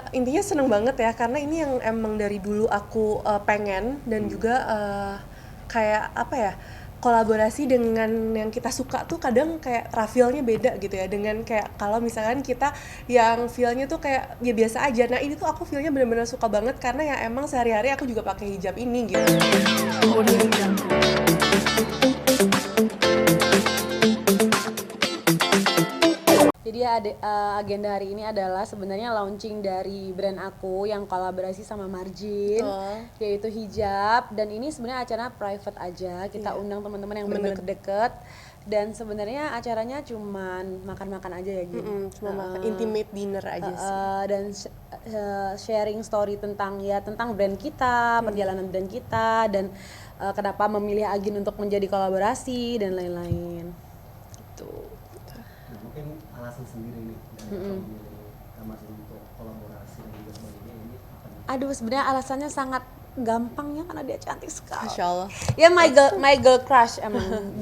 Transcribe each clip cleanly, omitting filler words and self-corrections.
intinya seneng banget ya karena ini yang emang dari dulu aku pengen dan juga kayak apa ya, kolaborasi dengan yang kita suka tuh kadang kayak feel-nya beda gitu ya, dengan kayak kalau misalkan kita yang feel-nya tuh kayak ya biasa aja. Nah ini tuh aku feel-nya bener-bener suka banget karena ya emang sehari-hari aku juga pakai hijab ini gitu. Jadi agenda hari ini adalah sebenarnya launching dari brand aku yang kolaborasi sama Margin, yaitu hijab. Dan ini sebenarnya acara private aja, kita undang teman-teman yang benar-benar deket. Dan sebenarnya acaranya cuman makan-makan aja ya gitu. Cuma makan intimate dinner aja sih. Dan sharing story tentang brand kita, perjalanan brand kita, dan kenapa memilih Agin untuk menjadi kolaborasi dan lain-lain. Gitu. Mungkin alasan sendiri nih dari memilih Margin untuk kolaborasi dan juga sebagainya ini apa nih? Aduh, sebenarnya alasannya sangat gampang ya karena dia cantik sekali. Masya Allah. Ya my girl crush emang.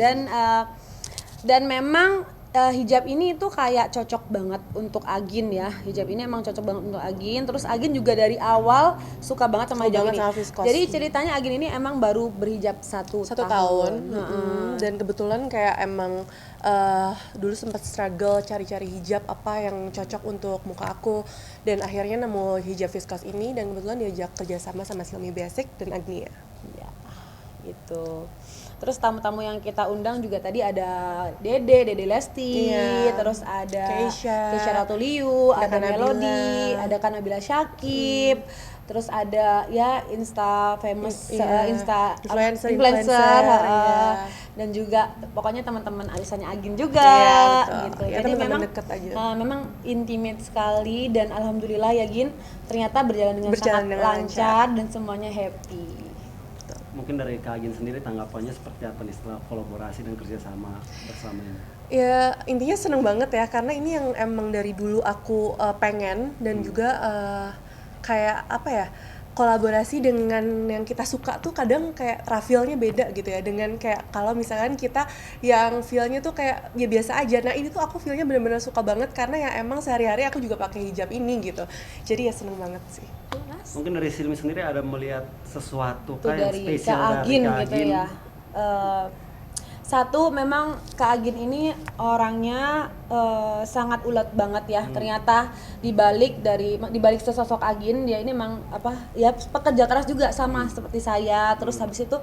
Dan memang hijab ini tuh kayak cocok banget untuk Agin ya. Hijab ini emang cocok banget untuk Agin. Terus Agin juga dari awal suka banget sama hijab ini. Jadi ceritanya Agin ini emang baru berhijab satu tahun. Dan kebetulan kayak emang dulu sempat struggle cari-cari hijab apa yang cocok untuk muka aku, dan akhirnya nemu hijab viscose ini, dan kebetulan diajak kerjasama sama Silmi Basic dan Agnia. Ya, gitu. Terus tamu-tamu yang kita undang juga tadi ada Dede Lesti, terus ada Keisha Ratuliu, ada Melody, ada Kanabila Syakib, terus ada ya influencer, dan juga pokoknya teman-teman arisannya Agin juga, gitu. Ya, jadi memang deket aja. Memang intimate sekali, dan alhamdulillah ya Gin, ternyata berjalan dengan sangat lancar dan semuanya happy. Mungkin dari Kak Agin sendiri tanggapannya seperti apa nih setelah kolaborasi dan kerjasama bersama ini? Ya intinya seneng banget ya karena ini yang emang dari dulu aku pengen, dan juga kayak apa ya, kolaborasi dengan yang kita suka tuh kadang kayak feel-nya beda gitu ya, dengan kayak kalau misalkan kita yang feel-nya tuh kayak ya biasa aja. Nah ini tuh aku feel-nya bener-bener suka banget karena ya emang sehari-hari aku juga pakai hijab ini gitu, jadi ya seneng banget sih. Mungkin dari Silmi sendiri ada melihat sesuatu dari kayak spesial Kak Agin dari Kak gitu Agin? ya. Satu, memang Kak Agin ini orangnya sangat ulet banget ya. Ternyata dibalik sosok Agin, dia ini memang pekerja keras juga sama seperti saya. Terus habis itu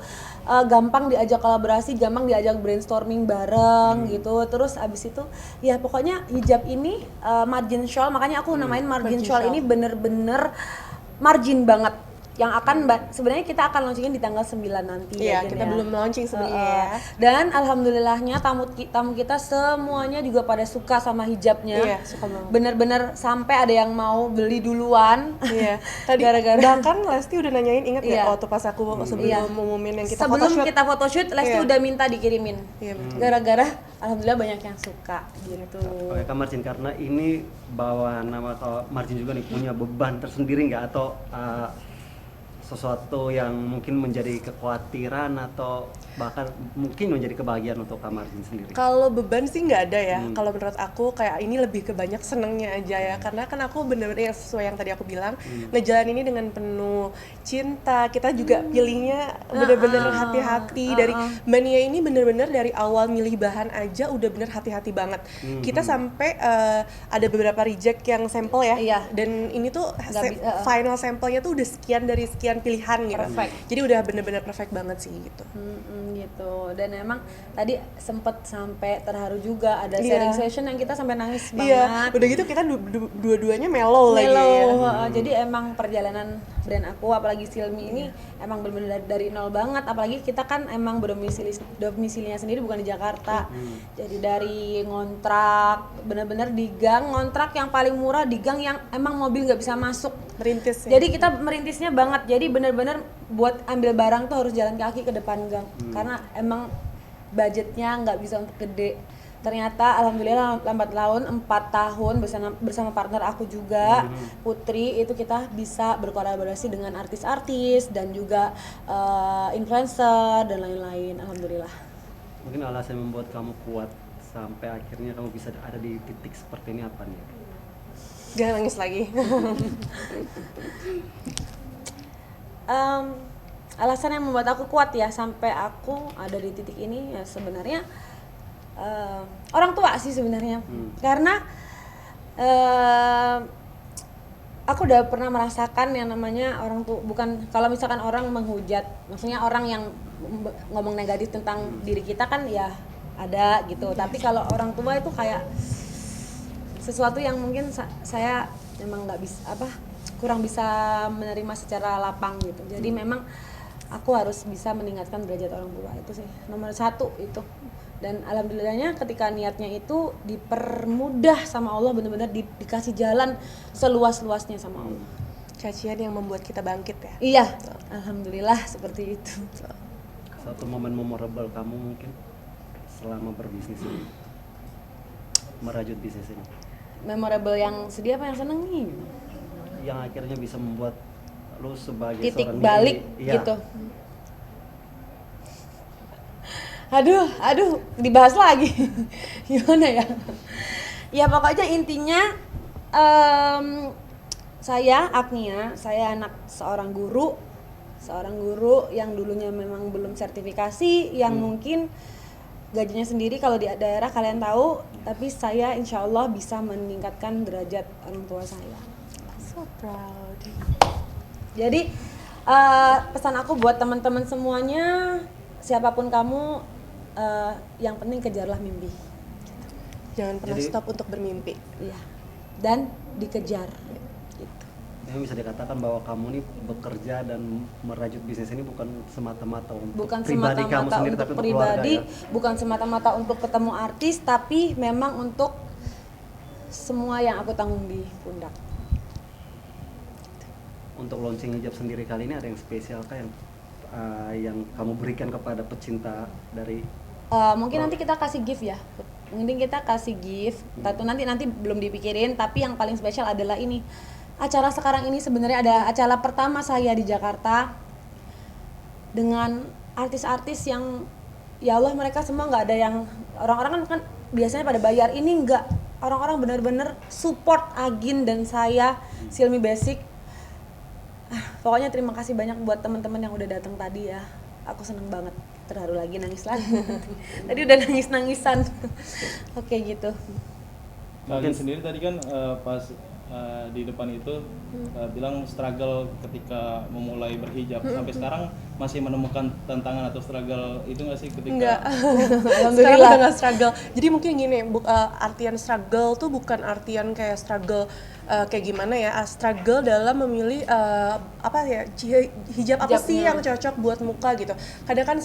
gampang diajak kolaborasi, gampang diajak brainstorming bareng gitu. Terus habis itu ya pokoknya hijab ini Margin Shawl, makanya aku namain Margin Shawl ini bener-bener margin banget, yang akan sebenarnya kita akan launchingin di tanggal 9 nanti. Iya, kita belum launching sebenarnya. Dan alhamdulillahnya tamu kita semuanya juga pada suka sama hijabnya. Iya, suka banget. Bener-bener sampai ada yang mau beli duluan. Iya. Tadi bahkan Lesti udah nanyain, inget nggak waktu pas aku sebelum ngumumin yang kita sebelum kita photoshoot, Lesti udah minta dikirimin. Gara-gara alhamdulillah banyak yang suka gitu. Oke Kak Margin, karena ini bawa nama Kak Margin juga nih, punya beban tersendiri nggak, atau sesuatu yang mungkin menjadi kekhawatiran atau bahkan mungkin menjadi kebahagiaan untuk Kak Margin sendiri? Kalau beban sih nggak ada ya. Kalau menurut aku kayak ini lebih ke banyak senengnya aja ya, karena kan aku bener-bener sesuai yang tadi aku bilang, ngejalan ini dengan penuh cinta. Kita juga pilihnya bener-bener hati-hati. Dari Mbak Nia ini bener-bener dari awal milih bahan aja udah bener hati-hati banget. Kita sampai ada beberapa reject yang sampel ya, dan ini tuh final sampelnya tuh udah sekian dari sekian pilihan gitu. Perfect. Jadi udah bener-bener perfect banget sih gitu. Gitu. Dan emang tadi sempet sampai terharu juga, ada sharing session yang kita sampai nangis banget. Iya, udah gitu kita dua-duanya mellow lagi ya. Jadi emang perjalanan brand aku, apalagi Silmi ini emang bener-bener dari nol banget. Apalagi kita kan emang domisilinya sendiri bukan di Jakarta. Jadi dari ngontrak, bener-bener di gang, ngontrak yang paling murah di gang yang emang mobil nggak bisa masuk. Merintis ya. Jadi kita merintisnya banget. Jadi bener-bener buat ambil barang tuh harus jalan kaki ke depan gang. Karena emang budgetnya nggak bisa untuk gede. Ternyata alhamdulillah lambat laun 4 tahun bersama partner aku juga, Putri, itu kita bisa berkolaborasi dengan artis-artis dan juga influencer dan lain-lain. Alhamdulillah. Mungkin alasan yang membuat kamu kuat sampai akhirnya kamu bisa ada di titik seperti ini apa nih? Jangan nangis lagi. Alasan yang membuat aku kuat ya sampai aku ada di titik ini ya sebenarnya orang tua sih sebenarnya. Karena aku udah pernah merasakan yang namanya orang tua, bukan kalau misalkan orang menghujat, maksudnya orang yang ngomong negatif tentang diri kita kan ya ada gitu. Tapi kalau orang tua itu kayak sesuatu yang mungkin saya memang nggak bisa kurang bisa menerima secara lapang gitu. Jadi memang aku harus bisa meningkatkan derajat orang tua, itu sih nomor satu itu. Dan alhamdulillahnya ketika niatnya itu dipermudah sama Allah, benar-benar dikasih jalan seluas-luasnya sama Allah. Cacian yang membuat kita bangkit ya. Iya, alhamdulillah seperti itu. Satu momen memorable kamu mungkin selama berbisnis ini, merajut bisnis ini, Memorable yang sedih apa yang seneng nih? yang akhirnya bisa membuat lu sebagai Titik seorang balik diri, iya, gitu. Aduh, dibahas lagi. Gimana ya? Ya pokoknya intinya saya Agnia, saya anak seorang guru yang dulunya memang belum sertifikasi, yang mungkin gajinya sendiri kalau di daerah kalian tahu, tapi saya insya Allah bisa meningkatkan derajat orang tua saya. So proud. Jadi pesan aku buat teman-teman semuanya, siapapun kamu, yang penting kejarlah mimpi. Jangan pernah Jadi- stop untuk bermimpi. Iya. Dan dikejar. Gitu. Memang bisa dikatakan bahwa kamu nih bekerja dan merajut bisnis ini bukan semata-mata untuk Bukan pribadi kamu semata-mata sendiri, untuk tapi untuk pribadi, keluarga ya. bukan semata-mata untuk ketemu artis, tapi memang untuk semua yang aku tanggung di pundak. Untuk launching hijab sendiri kali ini ada yang spesial kah yang kamu berikan kepada pecinta dari Mungkin nanti kita kasih gift ya. Mungkin kita kasih gift. Nanti belum dipikirin, tapi yang paling spesial adalah ini. Acara sekarang ini sebenarnya ada acara pertama saya di Jakarta dengan artis-artis yang ya Allah, mereka semua nggak ada yang orang-orang kan biasanya pada bayar, ini nggak. Orang-orang benar-benar support Agin dan saya, Silmi Basic. Pokoknya terima kasih banyak buat teman-teman yang udah datang tadi ya. Aku seneng banget. Terharu lagi, nangis lagi. Tadi udah nangis-nangisan. Oke gitu. Kalian sendiri tadi kan pas di depan itu bilang struggle ketika memulai berhijab. Sampai sekarang masih menemukan tantangan atau struggle itu nggak sih ketika? Enggak. Sekarang Alhamdulillah. udah nggak struggle. Jadi mungkin gini, artian struggle tuh bukan artian kayak struggle kayak gimana ya? Struggle dalam memilih hijab apa sih Hijabnya. yang cocok buat muka gitu. Kadang kan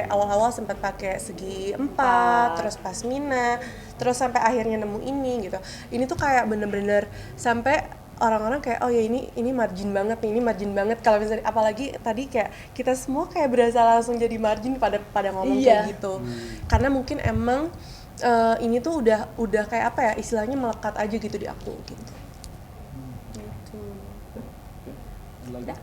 awal-awal sempat pakai segi 4, terus pasmina, terus sampai akhirnya nemu ini gitu. Ini tuh kayak bener-bener sampai orang-orang kayak oh ya ini margin banget nih, ini margin banget. Kalau misalnya apalagi tadi kayak kita semua kayak berasa langsung jadi margin pada ngomong Iya. kayak gitu. Karena mungkin emang ini tuh udah kayak apa ya, istilahnya melekat aja gitu di aku gitu.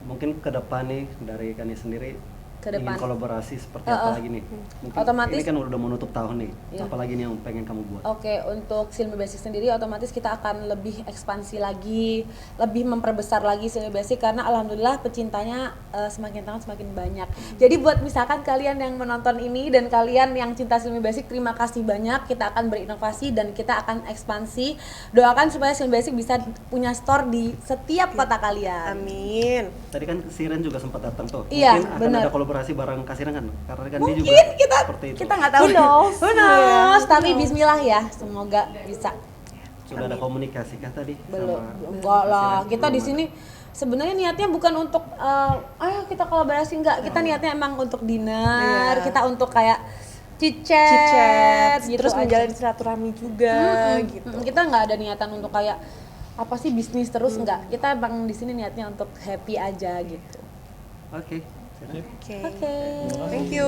mungkin ke depan nih dari Kani sendiri Ke ingin depan. kolaborasi seperti apa lagi nih? Mungkin Otomatis- ini kan udah menutup tahun nih. Iya. Apa lagi nih yang pengen kamu buat? Oke, untuk Silmi Basic sendiri otomatis kita akan lebih ekspansi lagi, lebih memperbesar lagi Silmi Basic karena alhamdulillah pecintanya semakin tahun semakin banyak. Jadi buat misalkan kalian yang menonton ini dan kalian yang cinta Silmi Basic, terima kasih banyak. Kita akan berinovasi dan kita akan ekspansi. Doakan supaya Silmi Basic bisa punya store di setiap kota kalian. Amin. Tadi kan Siren juga sempat datang tuh. Iya, Mungkin akan benar. ada kolaborasi bareng Kasiren kan? Karena kan dia juga Mungkin seperti itu. kita nggak tahu. Who knows? Tapi Bismillah ya, semoga bisa. Sudah ada komunikasi kah tadi? Belum, sama enggak lah. Kasiren? Kita di Belum sini sebenarnya niatnya bukan untuk ayo kita kolaborasi, enggak. Kita niatnya emang untuk dinner, Iya. kita untuk kayak chit-chat, Cicet, gitu terus aja. menjalin silaturahmi juga gitu. Kita nggak ada niatan untuk kayak apa sih bisnis terus, enggak. Kita emang di sini niatnya untuk happy aja gitu. ada. Oke. Siren. Oke. Oke. Thank you.